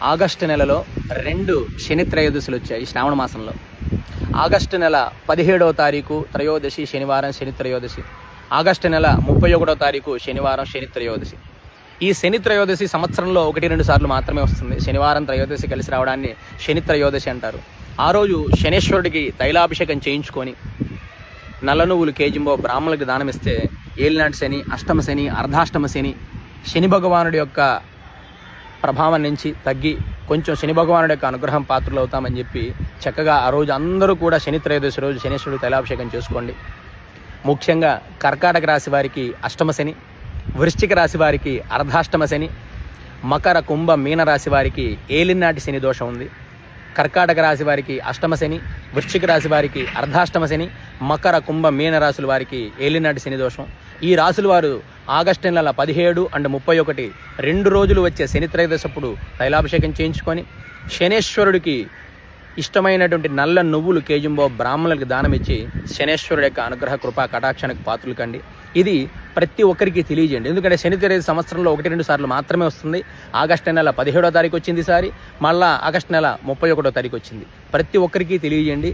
August నెలలో 2 శని త్రయోదశులు వచ్చాయి శ్రావణ మాసంలో. ఆగస్టు నెల 17వ తారీఖు త్రయోదశి శనివారం శని త్రయోదశి. ఆగస్టు నెల 31వ తారీఖు శనివారం శని త్రయోదశి. ఈ శని త్రయోదశి సంవత్సరంలో 1-2 సార్లు మాత్రమే వస్తుంది. శనివారం త్రయోదశి కలిసి రావడాన్ని శని త్రయోదశి అంటారు. ఆ రోజు శనేశ్వరుడికి తైలాభిషేకం చేయించుకొని నల్ల నువ్వులు కేజింబో బ్రాహ్మణులకు దానమిస్తే ఏలినాటి శని, అష్టమ శని, అర్ధాష్టమ శని, శని భగవానుడి యొక్క ప్రభావం నుంచి తగ్గి కొంచెం శని భగవానుడి యొక్క అనుగ్రహం పాత్రలు అవుతామని చెప్పి చక్కగా ఆ రోజు అందరూ కూడా శని త్రయోదశి రోజు శనేశ్వరుడు తైలాభిషేకం చేసుకోండి. ముఖ్యంగా కర్కాటక రాశి వారికి అష్టమ శని, వృశ్చిక రాశి వారికి అర్ధాష్టమ శని, మకర కుంభ మీన రాశి వారికి ఏలినాటి శని దోషం ఉంది. కర్కాటక రాశి వారికి అష్టమ శని, వృశ్చిక రాశి వారికి అర్ధాష్టమ శని, మకర కుంభ మీన రాశుల వారికి ఏలినాటి శని దోషం. ఈ రాశుల వారు ఆగస్టు నెల 17 అండ్ 31 2 రోజులు వచ్చే శని త్రయోదశప్పుడు తైలాభిషేకం చేయించుకొని శనేశ్వరుడికి ఇష్టమైనటువంటి నల్ల నువ్వులు కేజింబో బ్రాహ్మణులకు దానం ఇచ్చి శనేశ్వరుడు యొక్క అనుగ్రహ కృపా కటాక్షానికి పాత్రలు కండి. ఇది ప్రతి ఒక్కరికి తెలియజేయండి. ఎందుకంటే శని త్రయోదశి సంవత్సరంలో 1-2 సార్లు మాత్రమే వస్తుంది. ఆగస్టు నెల 17వ తారీఖు వచ్చింది ఈసారి, మళ్ళా ఆగస్టు నెల 31వ తారీఖు వచ్చింది. ప్రతి ఒక్కరికి తెలియజేయండి.